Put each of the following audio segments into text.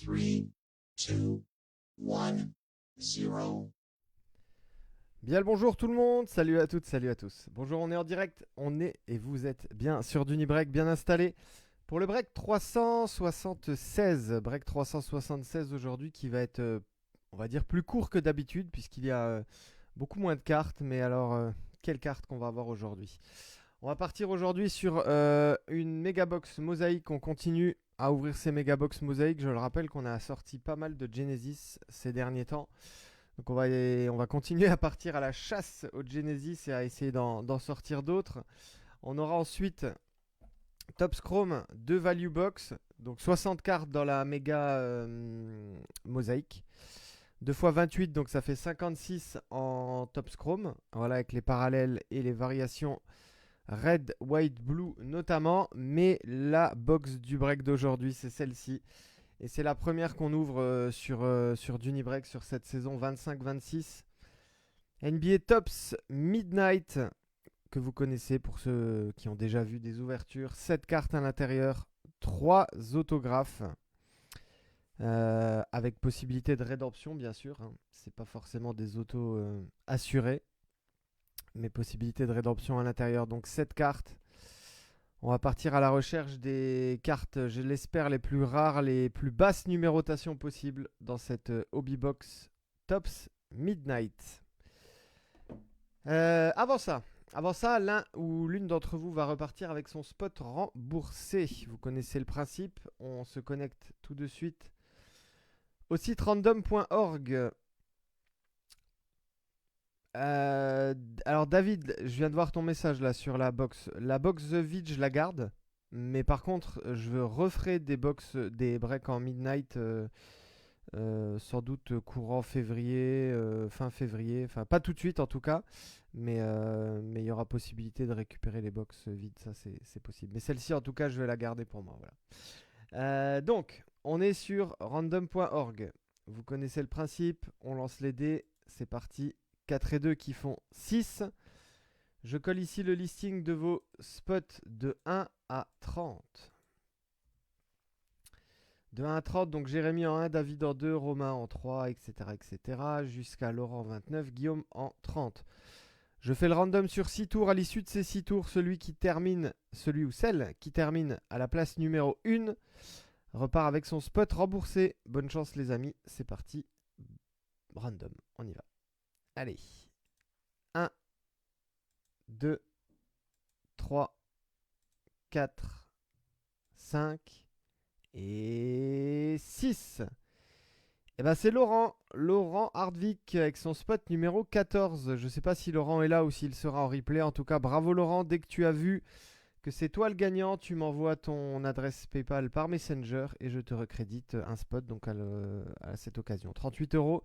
2, 1, 0. Bien le bonjour tout le monde, salut à toutes, salut à tous. Bonjour, on est en direct, on est et vous êtes bien sur Dunibreak, bien installé pour le break 376. Break 376 aujourd'hui qui va être, on va dire, plus court que d'habitude puisqu'il y a beaucoup moins de cartes. Mais alors, quelles cartes qu'on va avoir aujourd'hui? On va partir aujourd'hui sur une Megabox Mosaïque. On continue à ouvrir ces Megabox Mosaïques. Je le rappelle qu'on a sorti pas mal de Genesis ces derniers temps. Donc on va continuer à partir à la chasse au Genesis et à essayer d'en sortir d'autres. On aura ensuite Topps Chrome 2 Value Box, donc 60 cartes dans la méga mosaïque. 2 fois 28, donc ça fait 56 en Topps Chrome. Voilà, avec les parallèles et les variations Red, White, Blue notamment. Mais la box du break d'aujourd'hui, c'est celle-ci. Et c'est la première qu'on ouvre sur Dunibreak sur cette saison 25-26. NBA Tops Midnight, que vous connaissez pour ceux qui ont déjà vu des ouvertures. 7 cartes à l'intérieur, 3 autographes. Avec possibilité de rédemption, bien sûr. Hein. C'est pas forcément des autos assurés, mais possibilité de rédemption à l'intérieur. Donc 7 cartes. On va partir à la recherche des cartes, je l'espère, les plus rares, les plus basses numérotations possibles dans cette Hobby Box Tops Midnight. Avant ça, l'un ou l'une d'entre vous va repartir avec son spot remboursé. Vous connaissez le principe. On se connecte tout de suite au site random.org. Alors David, je viens de voir ton message là sur la box. La box The Vid, je la garde. Mais par contre, je referai des breaks en midnight, sans doute courant février, fin février. Enfin, pas tout de suite en tout cas. Mais il y aura possibilité de récupérer les box vides, ça c'est possible. Mais celle-ci en tout cas, je vais la garder pour moi. Voilà. Donc, on est sur random.org. Vous connaissez le principe, on lance les dés, c'est parti. 4 et 2 qui font 6. Je colle ici le listing de vos spots de 1 à 30. De 1 à 30, donc Jérémy en 1, David en 2, Romain en 3, etc. etc. jusqu'à Laurent en 29, Guillaume en 30. Je fais le random sur 6 tours. À l'issue de ces 6 tours, celui ou celle qui termine à la place numéro 1 repart avec son spot remboursé. Bonne chance les amis, c'est parti. Random, on y va. Allez. 1, 2, 3, 4, 5 et 6. Et ben c'est Laurent Hardwick avec son spot numéro 14. Je sais pas si Laurent est là ou s'il sera en replay. En tout cas, bravo Laurent. Dès que tu as vu que c'est toi le gagnant, tu m'envoies ton adresse PayPal par Messenger et je te recrédite un spot donc à cette occasion. 38 €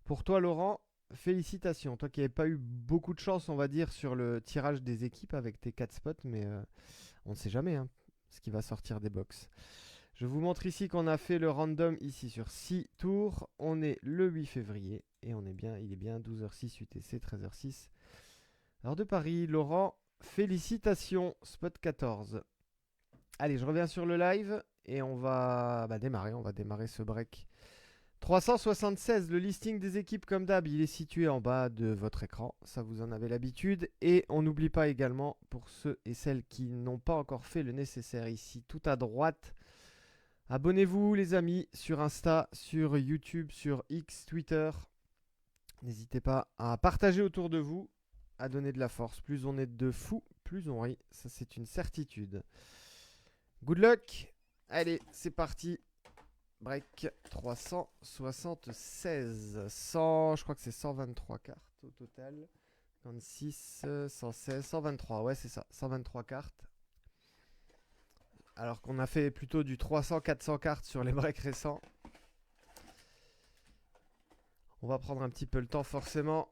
pour toi Laurent. Félicitations. Toi qui n'avais pas eu beaucoup de chance, on va dire, sur le tirage des équipes avec tes 4 spots, mais on ne sait jamais hein, ce qui va sortir des box. Je vous montre ici qu'on a fait le random ici sur 6 tours. On est le 8 février et il est bien 12h06 UTC, 13h06. Alors de Paris, Laurent, félicitations, spot 14. Allez, je reviens sur le live et on va démarrer. On va démarrer ce break. 376, le listing des équipes comme d'hab, il est situé en bas de votre écran. Ça, vous en avez l'habitude. Et on n'oublie pas également, pour ceux et celles qui n'ont pas encore fait le nécessaire ici, tout à droite, abonnez-vous les amis sur Insta, sur YouTube, sur X, Twitter. N'hésitez pas à partager autour de vous, à donner de la force. Plus on est de fous, plus on rit. Ça c'est une certitude. Good luck. Allez, c'est parti. Break 376. 100, je crois que c'est 123 cartes au total. 56, 116, 123. Ouais, c'est ça. 123 cartes. Alors qu'on a fait plutôt du 300-400 cartes sur les breaks récents. On va prendre un petit peu le temps forcément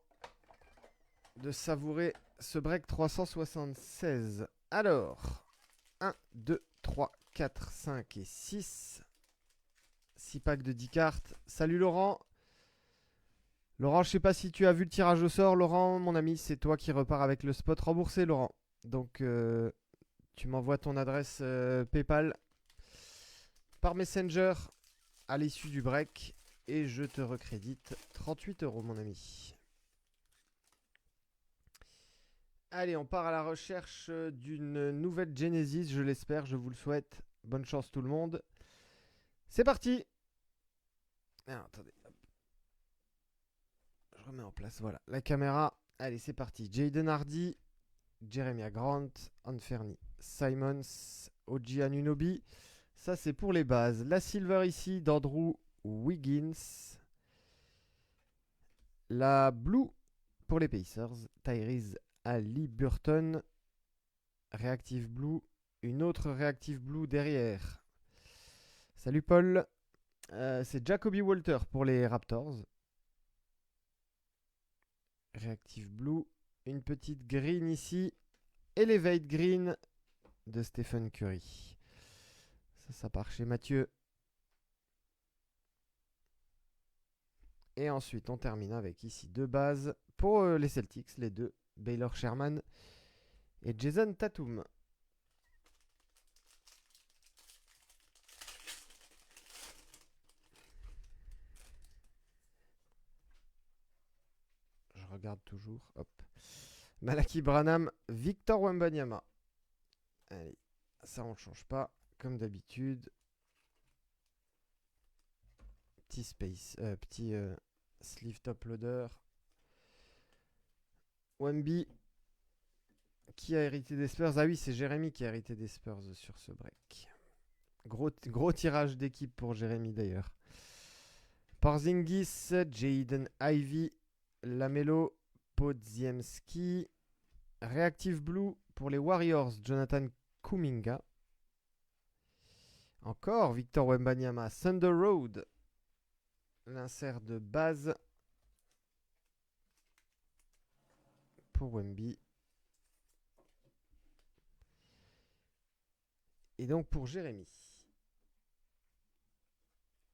de savourer ce break 376. Alors, 1, 2, 3, 4, 5 et 6. 6 packs de 10 cartes. Salut Laurent. Laurent, je sais pas si tu as vu le tirage au sort. Laurent, mon ami, c'est toi qui repars avec le spot remboursé, Laurent. Donc, tu m'envoies ton adresse PayPal par Messenger à l'issue du break. Et je te recrédite 38 €, mon ami. Allez, on part à la recherche d'une nouvelle Genesis, je l'espère, je vous le souhaite. Bonne chance tout le monde. C'est parti. Alors, attendez. Je remets en place, voilà, la caméra. Allez, c'est parti. Jaden Hardy, Jeremiah Grant, Anferni Simons, Oji Anunoby. Ça, c'est pour les bases. La silver ici d'Andrew Wiggins. La blue pour les Pacers, Tyrese Haliburton. Reactive blue. Une autre Reactive blue derrière. Salut Paul. C'est Jacoby Walter pour les Raptors. Reactive blue. Une petite green ici. Elevate green de Stephen Curry. Ça part chez Mathieu. Et ensuite, on termine avec ici deux bases pour les Celtics, les deux. Baylor Sherman et Jason Tatum. Je regarde toujours. Hop. Malaki Branham, Victor Wembanyama. Allez, ça on ne change pas, comme d'habitude. Petit space, petit sleeve top loader. Wemby, qui a hérité des Spurs? Ah oui, c'est Jérémy qui a hérité des Spurs sur ce break. Gros tirage d'équipe pour Jérémy d'ailleurs. Porzingis, Jaden Ivey, Lamelo, Podziemski. Reactive Blue pour les Warriors, Jonathan Kuminga. Encore Victor Wembanyama, Thunder Road. L'insert de base pour Wemby. Et donc pour Jérémy.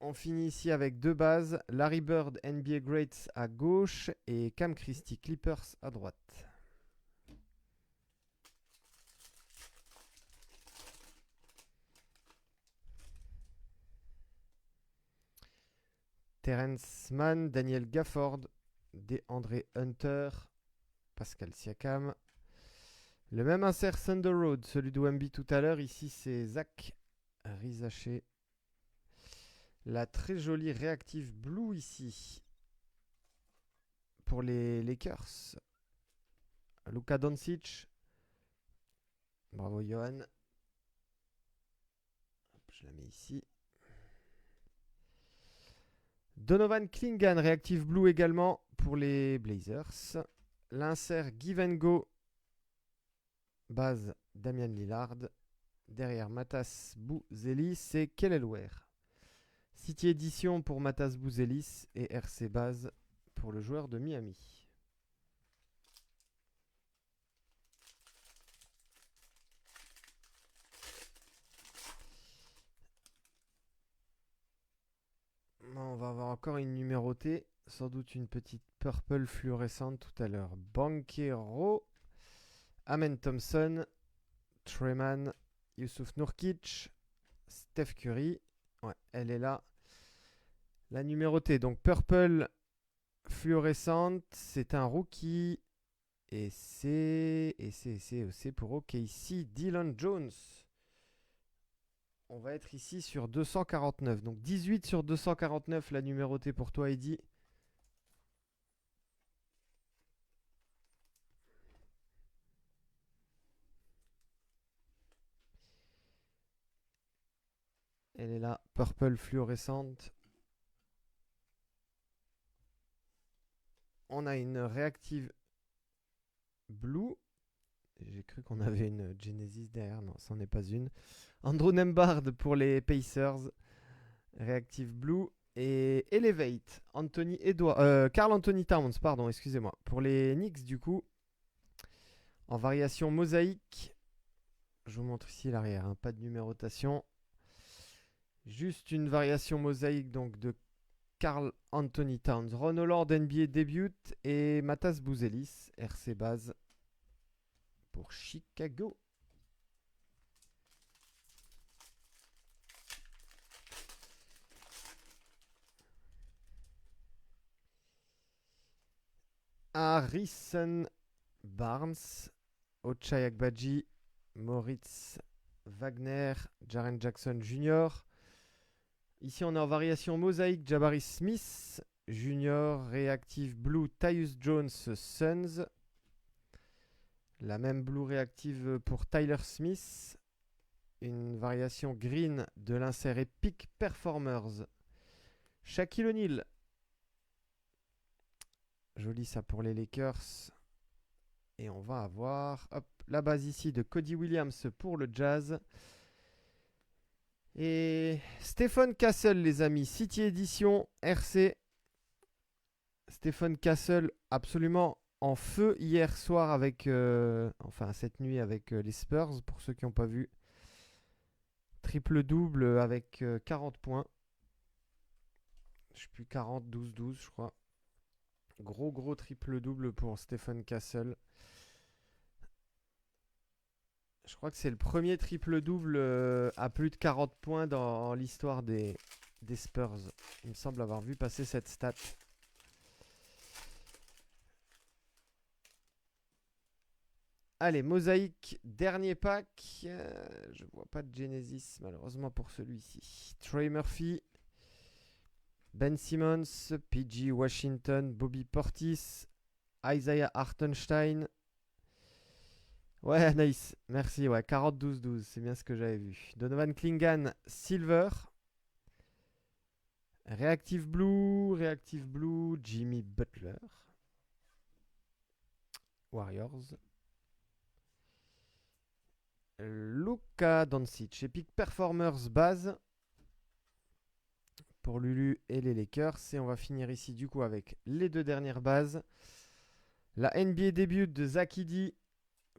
On finit ici avec deux bases. Larry Bird, NBA Greats à gauche et Cam Christie, Clippers à droite. Terrence Mann, Daniel Gafford, DeAndre Hunter, Pascal Siakam. Le même insert Thunder Road, celui de Wemby tout à l'heure. Ici, c'est Zach Rizaché. La très jolie Reactive Blue ici pour les Lakers. Luka Doncic. Bravo Johan. Je la mets ici. Donovan Klingan, Reactive Blue également pour les Blazers. L'insert Give and Go. Base Damian Lillard. Derrière Matas Bouzelis et Kelelware. City Edition pour Matas Bouzelis et RC Base pour le joueur de Miami. On va avoir encore une numérotée, sans doute une petite purple fluorescente tout à l'heure. Banquero, Amen Thompson, Treman, Youssouf Nourkic, Steph Curry. Ouais, elle est là. La numérotée, donc purple fluorescente, c'est un rookie. Et c'est pour OKC, Dylan Jones. On va être ici sur 249. Donc 18 sur 249 la numérotée pour toi, Eddy. Elle est là, purple fluorescente. On a une Reactive Blue. J'ai cru qu'on avait une Genesis derrière. Non, c'en est pas une. Andrew Nembhard pour les Pacers. Reactive Blue. Et Elevate. Karl Anthony Towns, pardon, excusez-moi. Pour les Knicks, du coup. En variation mosaïque. Je vous montre ici l'arrière. Hein, pas de numérotation. Juste une variation mosaïque donc de Karl Anthony Towns. Ron Holland, NBA début. Et Matas Bouzelis, RC base pour Chicago. Harrison Barnes, Ochai Agbaji, Moritz Wagner, Jaren Jackson Jr. Ici, on est en variation mosaïque, Jabari Smith Jr., Reactive Blue, Tyus Jones Suns. La même Blue réactive pour Tyler Smith. Une variation green de l'insert Epic Performers. Shaquille O'Neal. Joli ça pour les Lakers. Et on va avoir la base ici de Cody Williams pour le Jazz. Et Stephen Castle, les amis. City Edition RC. Stephen Castle, absolument en feu hier soir avec... enfin, cette nuit avec les Spurs, pour ceux qui n'ont pas vu. Triple-double avec 40 points. Je sais plus, 40, 12, 12, je crois. Gros triple-double pour Stephen Castle. Je crois que c'est le premier triple-double à plus de 40 points dans l'histoire des Spurs. Il me semble avoir vu passer cette stat. Allez, mosaïque, dernier pack. Je vois pas de Genesis malheureusement pour celui-ci. Trey Murphy, Ben Simmons, PG Washington, Bobby Portis, Isaiah Hartenstein. Ouais, nice. Merci. Ouais, 40-12-12. C'est bien ce que j'avais vu. Donovan Clingan, Silver. Reactive Blue, Jimmy Butler. Warriors. Luka Doncic, Epic Performers base pour Lulu et les Lakers. Et on va finir ici du coup avec les deux dernières bases. La NBA début de Zach Edey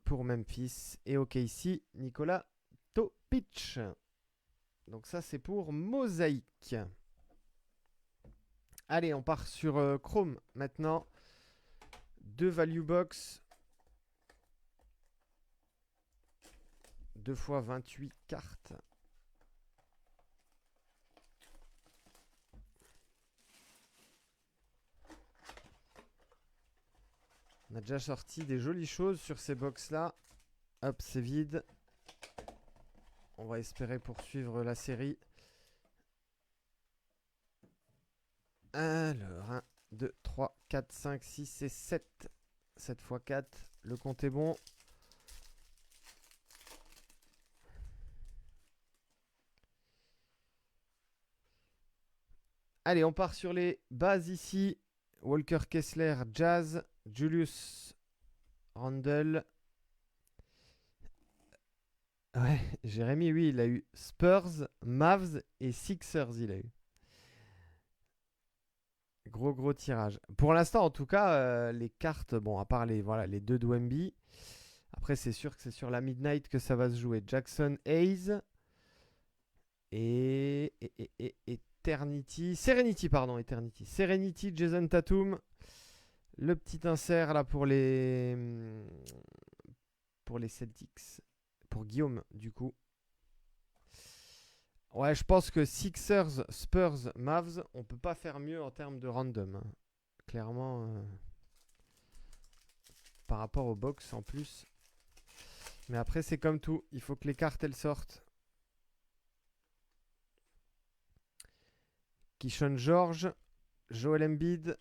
pour Memphis et OKC, Nikola Topic. Donc ça c'est pour mosaïque. Allez, on part sur Chrome maintenant. 2 value box. 2 fois 28 cartes. On a déjà sorti des jolies choses sur ces box-là. Hop, c'est vide. On va espérer poursuivre la série. Alors, 1, 2, 3, 4, 5, 6 et 7. 7 x 4. Le compte est bon. Allez, on part sur les bases ici. Walker Kessler, Jazz. Julius Randle. Ouais, Jérémy, oui, il a eu Spurs, Mavs et Sixers, il a eu. Gros tirage. Pour l'instant, en tout cas, les cartes, bon, à part les deux de Wemby. Après, c'est sûr que c'est sur la Midnight que ça va se jouer. Jackson Hayes et Eternity. Serenity, pardon, Eternity. Serenity, Jason Tatum. Le petit insert là pour les Celtics. Pour Guillaume, du coup. Ouais, je pense que Sixers, Spurs, Mavs, on peut pas faire mieux en termes de random. Hein. Clairement, par rapport au box en plus. Mais après, c'est comme tout. Il faut que les cartes, elles sortent. Kishon George, Joel Embiid,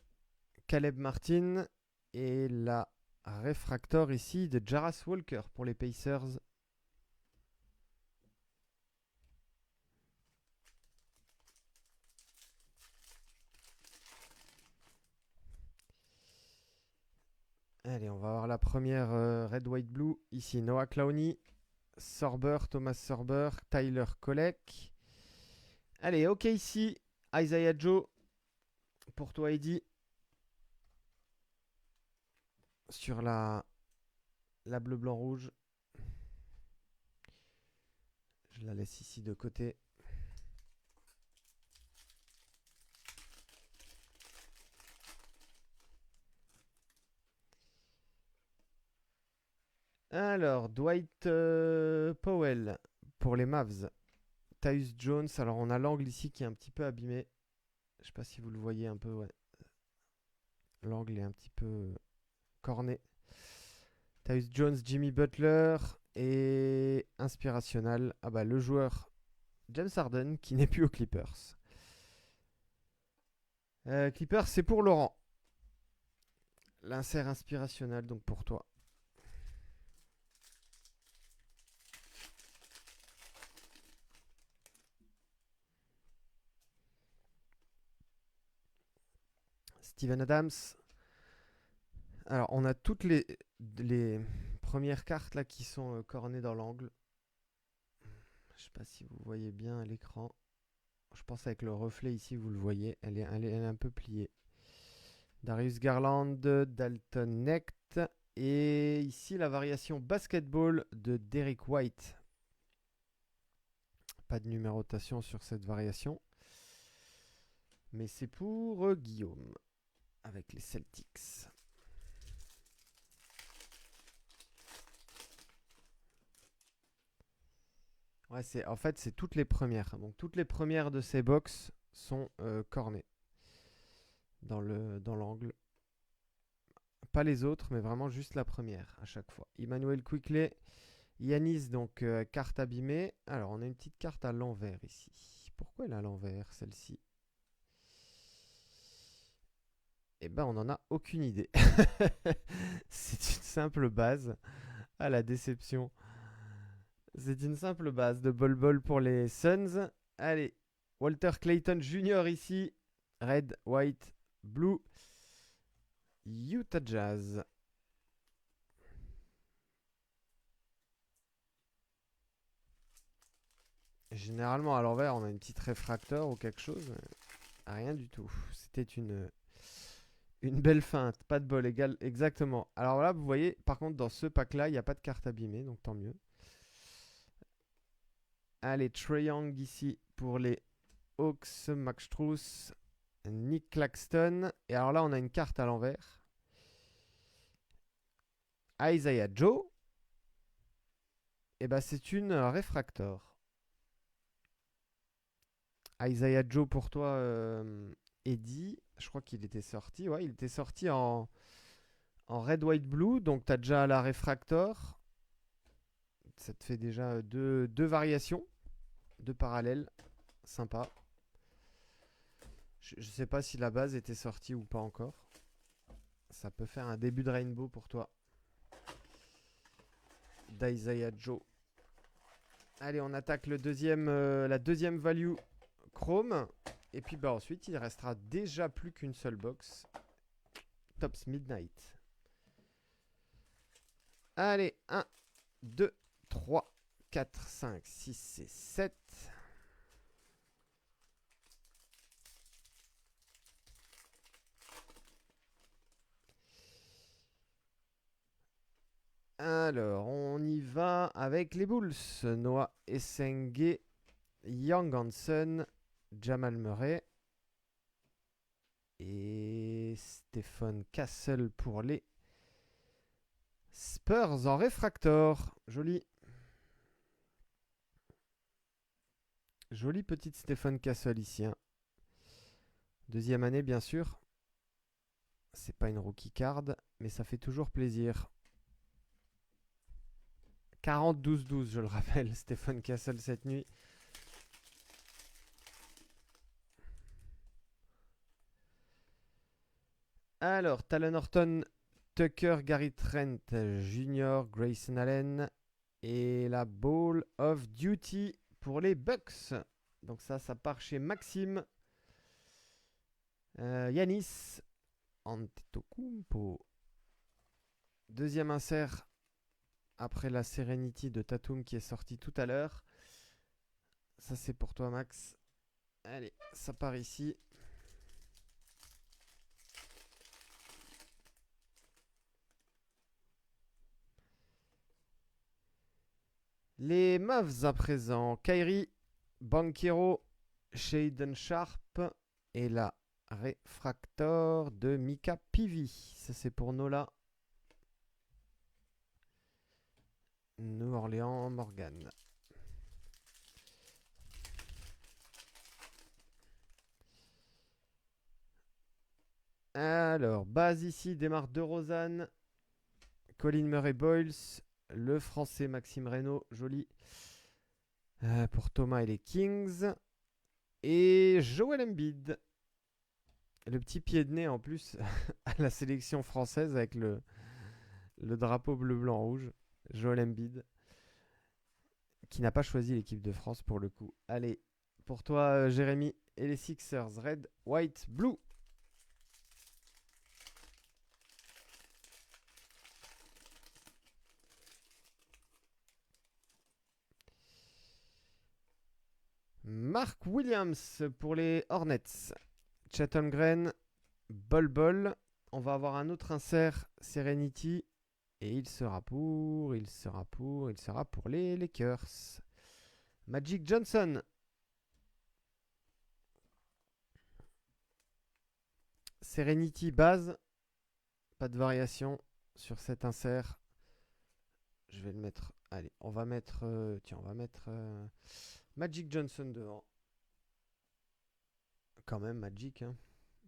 Caleb Martin et la réfractor ici de Jarras Walker pour les Pacers. Allez, on va voir la première Red, White, Blue. Ici, Noah Clowney, Sorber, Thomas Sorber, Tyler Kolek. Allez, ok ici, Isaiah Joe, pour toi Eddy. Sur la bleu, blanc, rouge. Je la laisse ici de côté. Alors, Dwight Powell pour les Mavs. Tyus Jones. Alors, on a l'angle ici qui est un petit peu abîmé. Je sais pas si vous le voyez un peu. Ouais. L'angle est un petit peu cornet. Tyus Jones, Jimmy Butler et inspirational. Ah bah le joueur James Harden qui n'est plus aux Clippers. Clippers, c'est pour Laurent. L'insert inspirationnel donc pour toi. Steven Adams. Alors, on a toutes les premières cartes là qui sont cornées dans l'angle. Je sais pas si vous voyez bien à l'écran. Je pense avec le reflet ici, vous le voyez. Elle est un peu pliée. Darius Garland, Dalton Knecht. Et ici, la variation basketball de Derrick White. Pas de numérotation sur cette variation. Mais c'est pour Guillaume. Avec les Celtics. Ouais, en fait, c'est toutes les premières. Donc, toutes les premières de ces box sont cornées dans l'angle. Pas les autres, mais vraiment juste la première à chaque fois. Emmanuel Quickley, Yanis, donc carte abîmée. Alors, on a une petite carte à l'envers ici. Pourquoi elle est à l'envers, celle-ci? Eh ben, on n'en a aucune idée. C'est une simple base. Ah, la déception. C'est une simple base de bol-bol pour les Suns. Allez, Walter Clayton Jr. ici. Red, white, blue. Utah Jazz. Généralement, à l'envers, on a une petite réfracteur ou quelque chose. Rien du tout. C'était une belle feinte. Pas de bol égal. Exactement. Alors là, vous voyez, par contre, dans ce pack-là, il n'y a pas de carte abîmée, donc tant mieux. Allez, Trae Young ici pour les Hawks, Max Strus, Nick Claxton. Et alors là, on a une carte à l'envers. Isaiah Joe. Et bah, c'est une réfractor. Isaiah Joe pour toi, Eddie. Je crois qu'il était sorti. Ouais, il était sorti en red, white, blue. Donc, tu as déjà la réfractor. Ça te fait déjà deux variations. Deux parallèles. Sympa. Je ne sais pas si la base était sortie ou pas encore. Ça peut faire un début de rainbow pour toi. D'Isaiah Joe. Allez, on attaque la deuxième value Chrome. Et puis bah, ensuite, il restera déjà plus qu'une seule box. Tops Midnight. Allez, 1, 2, 3, 4, 5, 6 et 7. Alors, on y va avec les Bulls. Noah Essenge, Young Hansen, Jamal Murray et Stephen Castle pour les Spurs en réfractor. Joli. Jolie petite Stephen Castle ici. Hein. Deuxième année, bien sûr. C'est pas une rookie card, mais ça fait toujours plaisir. 40-12-12, je le rappelle, Stephen Castle cette nuit. Alors, Talon Horton, Tucker, Gary Trent Jr., Grayson Allen et la Ball of Duty pour les Bucks. Donc ça part chez Maxime. Yanis Antetokounmpo. Deuxième insert après la Serenity de Tatum qui est sortie tout à l'heure. Ça c'est pour toi Max. Allez, ça part ici. Les Mavs à présent. Kyrie, Banchero, Shaden Sharp et la réfractor de Mika Pivi. Ça c'est pour Nola. New Orleans Morgan. Alors, base ici, démarre DeRozan, Colin Murray-Boyles, le français Maxime Reynaud, joli. Pour Thomas et les Kings. Et Joel Embiid. Le petit pied de nez en plus à la sélection française avec le drapeau bleu-blanc-rouge. Joel Embiid. Qui n'a pas choisi l'équipe de France pour le coup. Allez, pour toi Jérémy et les Sixers. Red, white, blue. Mark Williams pour les Hornets. Chet Holmgren, Bol. On va avoir un autre insert, Serenity. Et il sera pour les Lakers. Magic Johnson. Serenity base. Pas de variation sur cet insert. Je vais le mettre. Allez, on va mettre. On va mettre Magic Johnson devant. Quand même, Magic, hein.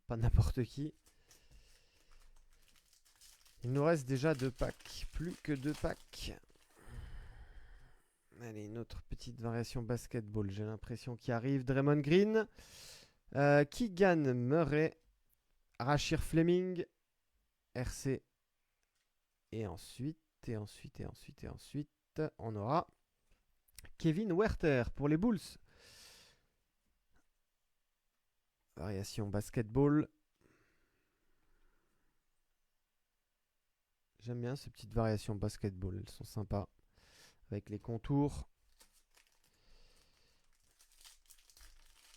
Pas n'importe qui. Il nous reste déjà 2 packs. Plus que 2 packs. Allez, une autre petite variation basketball. J'ai l'impression qu'il arrive. Draymond Green. Keegan Murray. Rashir Fleming. RC. Et ensuite, on aura Kevin Werther pour les Bulls. Variation basketball. J'aime bien ces petites variations basketball. Elles sont sympas. Avec les contours.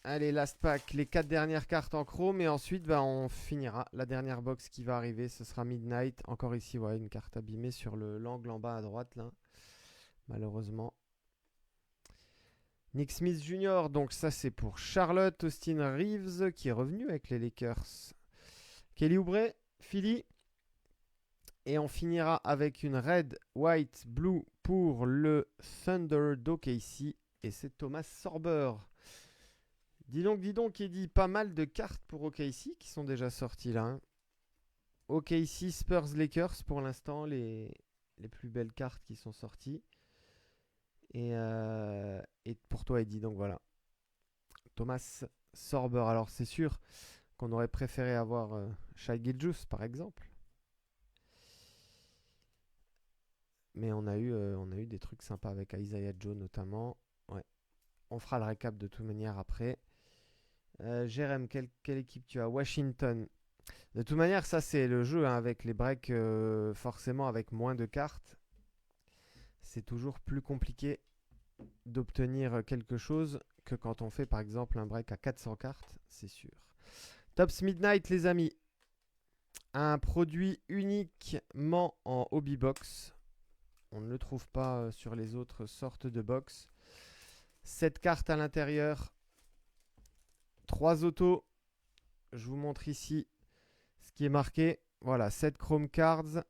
Allez, last pack. Les 4 dernières cartes en chrome. Et ensuite, on finira. La dernière box qui va arriver, ce sera Midnight. Encore ici, ouais, une carte abîmée sur l'angle en bas à droite. Là. Malheureusement. Nick Smith Jr. Donc ça, c'est pour Charlotte. Austin Reeves qui est revenu avec les Lakers. Kelly Oubre, Philly. Et on finira avec une red, white, blue pour le Thunder d'OKC. Et c'est Thomas Sorber. Dis donc, Eddie, pas mal de cartes pour OKC qui sont déjà sorties là. Hein. OKC, Spurs, Lakers pour l'instant, les plus belles cartes qui sont sorties. Et pour toi, Eddie, donc voilà. Thomas Sorber. Alors c'est sûr qu'on aurait préféré avoir Shai Gilgeous par exemple. Mais on a eu des trucs sympas avec Isaiah Joe notamment. Ouais. On fera le récap de toute manière après. Jérém, quelle équipe tu as? Washington. De toute manière, ça c'est le jeu hein, avec les breaks forcément avec moins de cartes. C'est toujours plus compliqué d'obtenir quelque chose que quand on fait par exemple un break à 400 cartes, c'est sûr. Tops Midnight les amis. Un produit uniquement en hobby box. On ne le trouve pas sur les autres sortes de box. 7 cartes à l'intérieur. 3 autos. Je vous montre ici ce qui est marqué. Voilà, 7 Chrome Cards.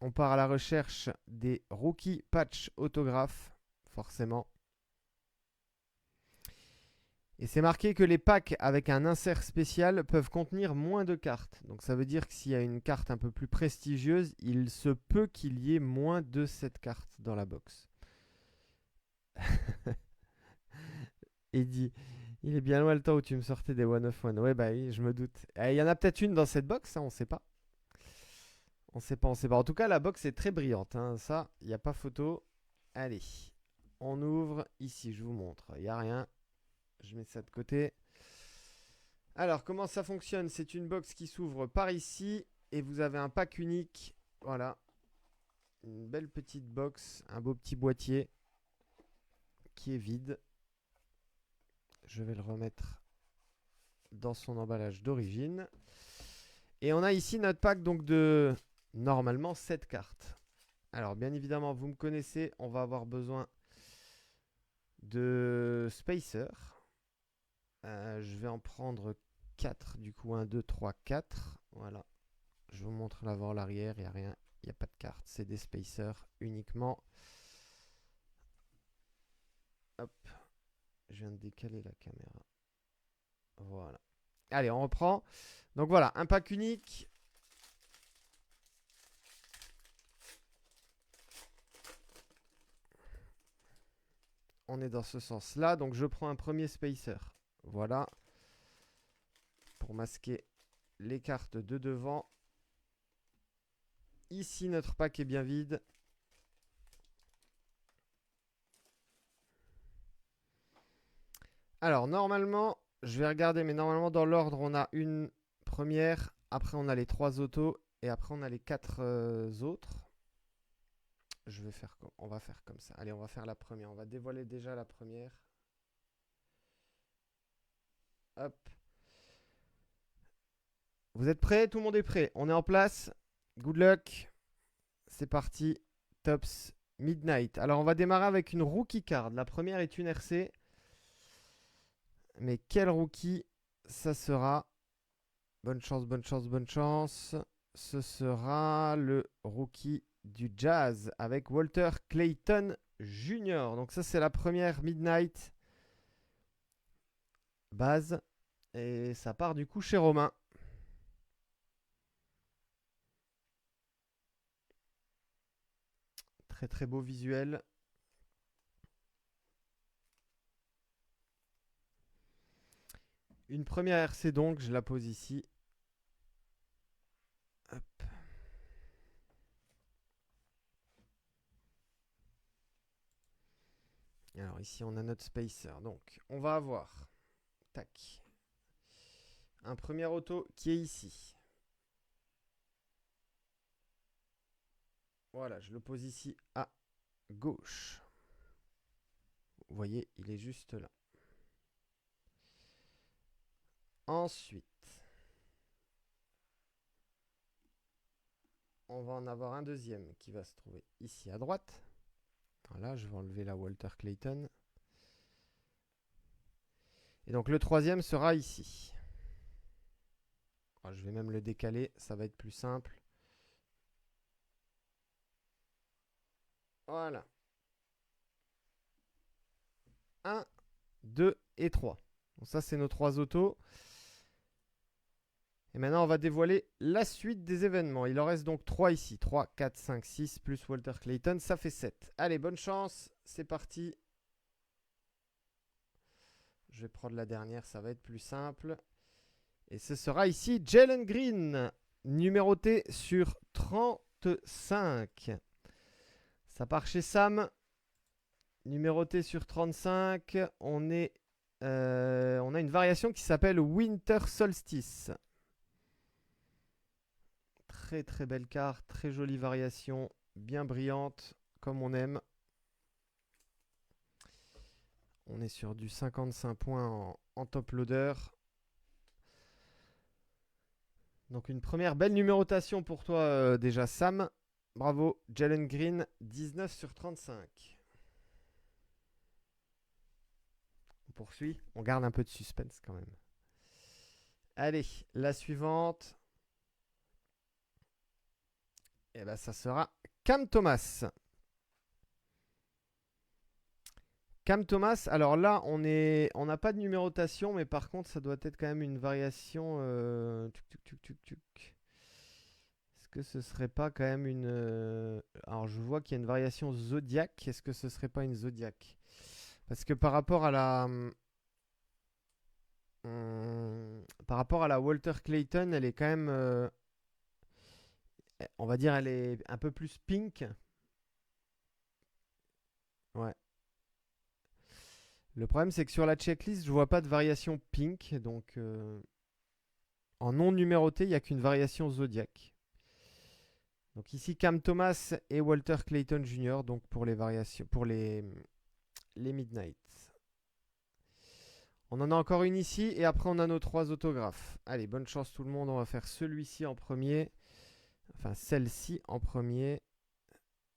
On part à la recherche des rookie patch autographes, forcément. Et c'est marqué que les packs avec un insert spécial peuvent contenir moins de cartes. Donc ça veut dire que s'il y a une carte un peu plus prestigieuse, il se peut qu'il y ait moins de cette carte dans la box. Eddie, il est bien loin le temps où tu me sortais des one of one. Ouais, bah oui, je me doute. Il y en a peut-être une dans cette box, hein, on sait pas. On sait pas. En tout cas, la box est très brillante. Hein. Ça, il n'y a pas photo. Allez, on ouvre. Ici, je vous montre. Il n'y a rien. Je mets ça de côté. Alors, comment ça fonctionne? C'est une box qui s'ouvre par ici. Et vous avez un pack unique. Voilà. Une belle petite box. Un beau petit boîtier. Qui est vide. Je vais le remettre dans son emballage d'origine. Et on a ici notre pack donc de normalement 7 cartes. Alors bien évidemment vous me connaissez, on va avoir besoin de Spacer. Je vais en prendre 4 du coup, 1, 2, 3, 4. Voilà. Je vous montre l'avant, l'arrière, il n'y a rien, il n'y a pas de carte, c'est des Spacers uniquement. Hop. Je viens de décaler la caméra. Voilà. Allez, on reprend. Donc voilà, un pack unique. On est dans ce sens-là. Donc je prends un premier spacer. Voilà. Pour masquer les cartes de devant. Ici, notre pack est bien vide. Alors, normalement, je vais regarder, mais normalement, dans l'ordre, on a une première. Après, on a les 3 autos. Et après, on a les 4 autres. On va faire comme ça. Allez, on va faire la première. On va dévoiler déjà la première. Hop. Vous êtes prêts? Tout le monde est prêt. On est en place. Good luck. C'est parti. Tops Midnight. Alors, on va démarrer avec une rookie card. La première est une RC. Mais quel rookie ça sera? Bonne chance, bonne chance, bonne chance. Ce sera le rookie du Jazz avec Walter Clayton Jr. Donc ça, c'est la première Midnight base. Et ça part du coup chez Romain. Très très beau visuel. Une première RC donc, je la pose ici. Hop. Alors ici on a notre spacer. Donc on va avoir tac, un premier auto qui est ici. Voilà, je le pose ici à gauche. Vous voyez, il est juste là. Ensuite, on va en avoir un deuxième qui va se trouver ici à droite. Voilà, je vais enlever la Walter Clayton. Et donc le troisième sera ici. Alors, je vais même le décaler, ça va être plus simple. Voilà. 1, 2 et 3. Donc ça, c'est nos 3 autos. Et maintenant, on va dévoiler la suite des événements. Il en reste donc 3 ici. 3, 4, 5, 6 plus Walter Clayton. Ça fait 7. Allez, bonne chance. C'est parti. Je vais prendre la dernière. Ça va être plus simple. Et ce sera ici Jalen Green. Numéroté sur 35. Ça part chez Sam. Numéroté sur 35. On a une variation qui s'appelle Winter Solstice. Très très belle carte, très jolie variation, bien brillante, comme on aime. On est sur du 55 points en top loader. Donc une première belle numérotation pour toi déjà Sam. Bravo, Jalen Green, 19 sur 35. On poursuit, on garde un peu de suspense quand même. Allez, la suivante. Et ben ça sera Cam Thomas. Cam Thomas, alors là, on n'a pas de numérotation, mais par contre, ça doit être quand même une variation. Est-ce que ce serait pas quand même une. Alors, je vois qu'il y a une variation Zodiac. Est-ce que ce serait pas une Zodiac? Parce que par rapport à la. Par rapport à la Walter Clayton, elle est quand même. On va dire, elle est un peu plus pink. Ouais. Le problème, c'est que sur la checklist, je vois pas de variation pink. Donc, en non numéroté, il n'y a qu'une variation Zodiac. Donc ici, Cam Thomas et Walter Clayton Jr. Donc pour les variations, pour les Midnight. On en a encore une ici et après on a nos 3 autographes. Allez, bonne chance tout le monde. On va faire celui-ci en premier. Enfin, celle-ci en premier.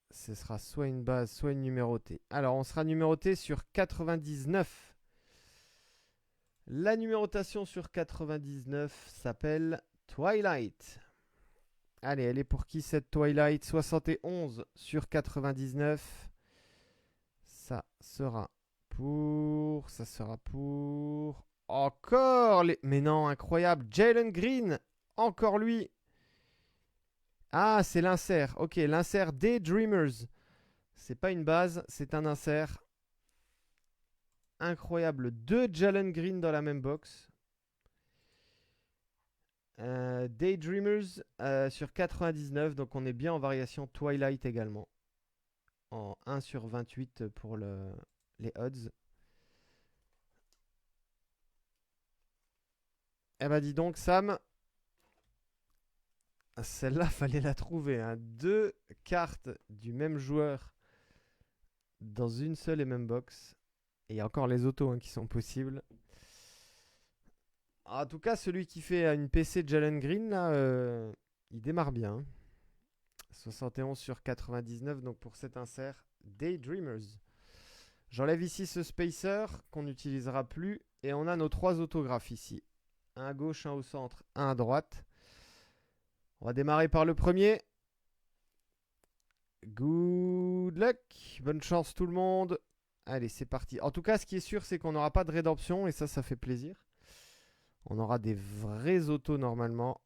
Ce sera soit une base, soit une numérotée. Alors, on sera numéroté sur 99. La numérotation sur 99 s'appelle Twilight. Allez, elle est pour qui cette Twilight? 71 sur 99. Ça sera pour... Encore les... Mais non, incroyable. Jalen Green. Encore lui. Ah, c'est l'insert. Ok, l'insert Daydreamers. C'est pas une base, c'est un insert. incroyable. 2 Jalen Green dans la même box. Daydreamers sur 99. Donc on est bien en variation Twilight également. En 1 sur 28 pour les odds. Eh ben dis donc Sam. Celle-là, fallait la trouver. Hein. 2 cartes du même joueur dans une seule et même box. Et il y a encore les autos qui sont possibles. En tout cas, celui qui fait une PC Jalen Green, là, il démarre bien. 71 sur 99, donc pour cet insert, Daydreamers. J'enlève ici ce spacer qu'on n'utilisera plus. Et on a nos 3 autographes ici. Un à gauche, un au centre, un à droite. On va démarrer par le premier. Good luck. Bonne chance tout le monde. Allez, c'est parti. En tout cas, ce qui est sûr, c'est qu'on n'aura pas de rédemption. Et ça fait plaisir. On aura des vrais autos normalement.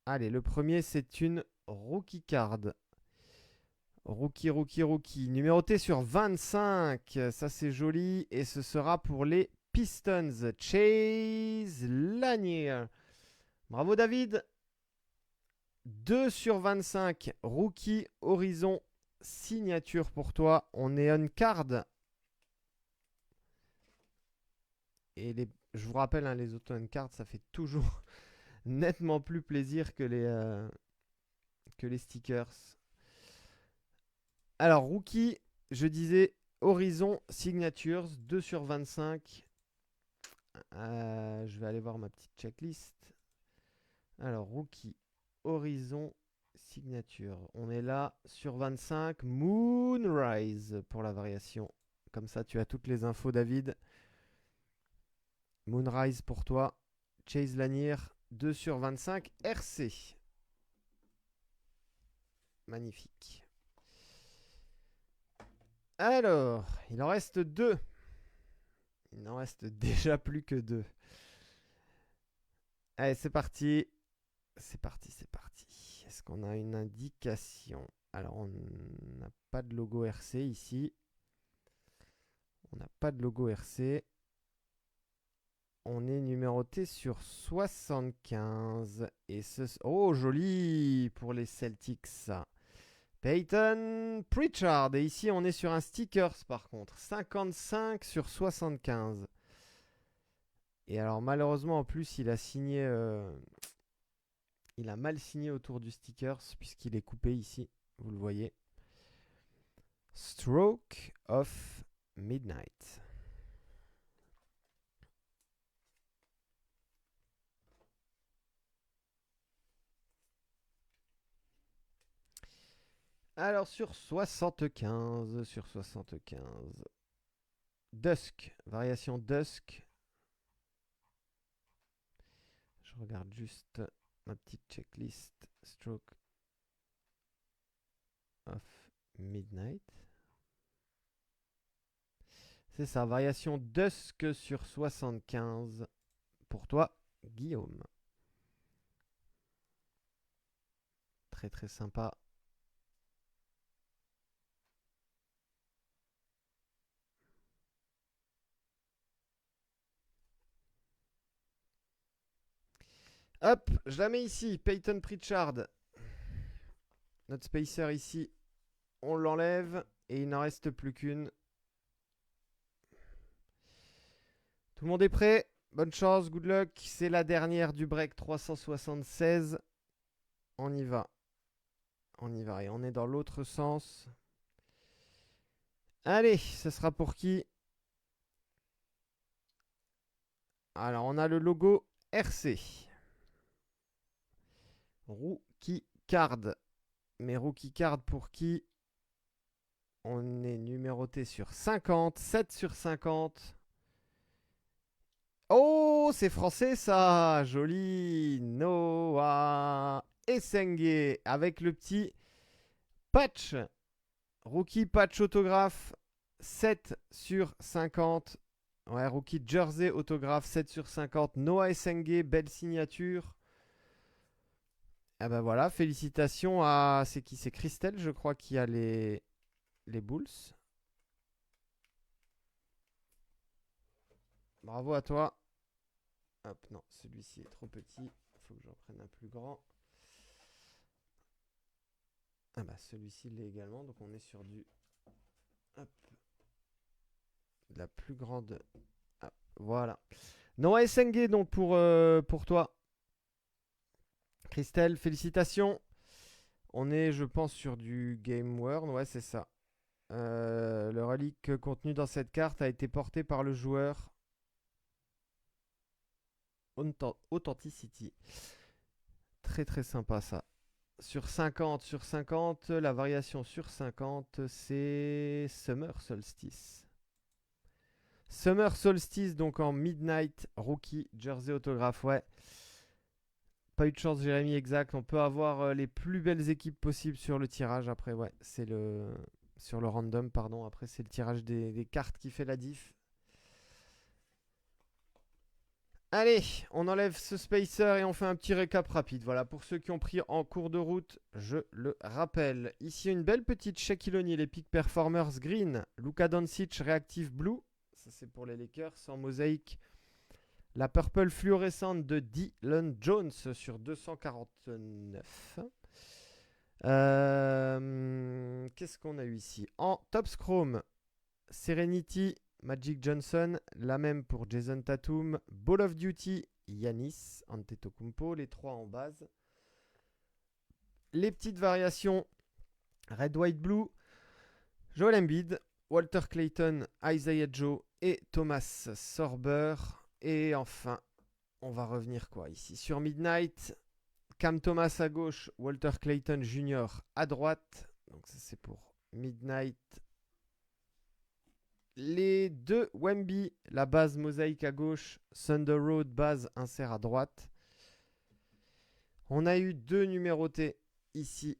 Allez, le premier, c'est une rookie card. Rookie. Numéroté sur 25. Ça, c'est joli. Et ce sera pour les Pistons. Chase Lanier. Bravo, David. 2 sur 25. Rookie Horizon. Signature pour toi. On est on card. Et je vous rappelle, les auto on card, ça fait toujours nettement plus plaisir que les stickers. Alors, rookie, je disais Horizon Signatures, 2 sur 25. Je vais aller voir ma petite checklist. Alors, rookie, Horizon Signature. On est là sur 25. Moonrise pour la variation. Comme ça, tu as toutes les infos, David. Moonrise pour toi. Chase Lanier, 2 sur 25. RC. Magnifique. Alors, il en reste 2. Il n'en reste déjà plus que 2. Allez, c'est parti. C'est parti. Est-ce qu'on a une indication? Alors, on n'a pas de logo RC ici. On n'a pas de logo RC. On est numéroté sur 75. Et oh, joli pour les Celtics. Peyton Pritchard. Et ici, on est sur un stickers par contre. 55 sur 75. Et alors, malheureusement, en plus, il a signé. Il a mal signé autour du stickers puisqu'il est coupé ici. Vous le voyez. Stroke of Midnight. Alors, sur 75. Dusk. Variation Dusk. Je regarde juste ma petite checklist. Stroke of Midnight. C'est ça, variation Dusk sur 75. Pour toi, Guillaume. Très très sympa. Hop, je la mets ici. Peyton Pritchard. Notre spacer ici. On l'enlève. Et il n'en reste plus qu'une. Tout le monde est prêt? Bonne chance, good luck. C'est la dernière du break 376. On y va. Et on est dans l'autre sens. Allez, ce sera pour qui? Alors, on a le logo RC. Rookie card. Mais rookie card pour qui? On est numéroté sur 50. 7 sur 50. Oh, c'est français ça. Joli. Noah Essengue avec le petit patch. Rookie patch autographe. 7 sur 50. Ouais, rookie jersey autographe 7 sur 50. Noah Essengue, belle signature. Ah ben voilà, félicitations à... C'est qui? C'est Christelle, je crois, qui a les Bulls. Bravo à toi. Hop, non, celui-ci est trop petit. Il faut que j'en prenne un plus grand. Ah bah celui-ci l'est également. Donc on est sur du... Hop. De la plus grande... Ah, voilà. Noah Essengue donc pour toi. Christelle, félicitations. On est, je pense, sur du Game World. Ouais, c'est ça. Le relique contenu dans cette carte a été porté par le joueur Authenticity. Très très sympa ça. Sur 50, la variation sur 50, c'est Summer Solstice. Summer Solstice, donc en Midnight Rookie Jersey autographe, ouais. Pas eu de chance, Jérémy, exact. On peut avoir les plus belles équipes possibles sur le tirage. Après, ouais, c'est le... Sur le random, pardon. Après, c'est le tirage des cartes qui fait la diff. Allez, on enlève ce spacer et on fait un petit récap rapide. Voilà, pour ceux qui ont pris en cours de route, je le rappelle. Ici, une belle petite Shaquille O'Neal, Epic Performers Green. Luka Doncic Reactive Blue. Ça, c'est pour les Lakers, sans mosaïque. La purple fluorescente de Dylan Jones sur 249. Qu'est-ce qu'on a eu ici? En Topps Chrome, Serenity, Magic Johnson. La même pour Jason Tatum. Ball of Duty, Giannis Antetokounmpo. Les trois en base. Les petites variations. Red, White, Blue. Joel Embiid, Walter Clayton, Isaiah Joe et Thomas Sorber. Et enfin, on va revenir quoi ici sur Midnight. Cam Thomas à gauche, Walter Clayton Jr. à droite. Donc ça c'est pour Midnight. Les deux Wemby, la base mosaïque à gauche, Thunder Road base insert à droite. On a eu deux numérotés ici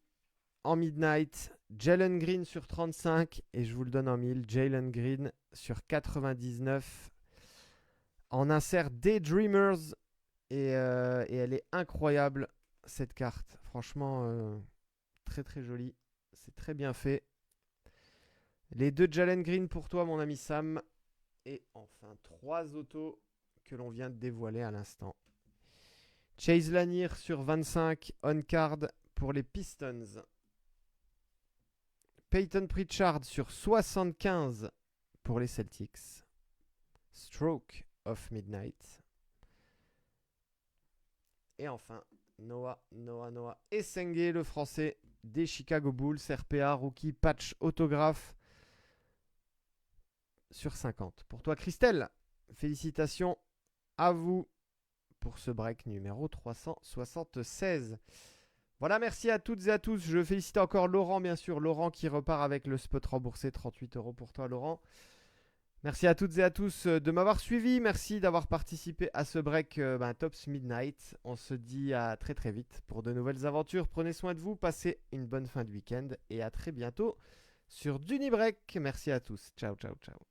en Midnight. Jalen Green sur 35 et je vous le donne en 1000. Jalen Green sur 99. En insert Daydreamers et elle est incroyable cette carte. Franchement, très très jolie. C'est très bien fait. Les deux Jalen Green pour toi, mon ami Sam. Et enfin, trois autos que l'on vient de dévoiler à l'instant. Chase Lanier sur 25, on-card pour les Pistons. Peyton Pritchard sur 75 pour les Celtics. Stroke of Midnight. Et enfin, Noah Essengue, le français des Chicago Bulls, RPA, rookie, patch, autographe sur 50. Pour toi, Christelle, félicitations à vous pour ce break numéro 376. Voilà, merci à toutes et à tous. Je félicite encore Laurent, bien sûr. Laurent qui repart avec le spot remboursé, 38 € pour toi, Laurent. Merci à toutes et à tous de m'avoir suivi. Merci d'avoir participé à ce break Topps Midnight. On se dit à très très vite pour de nouvelles aventures. Prenez soin de vous, passez une bonne fin de week-end et à très bientôt sur Dunibreak. Merci à tous. Ciao, ciao, ciao.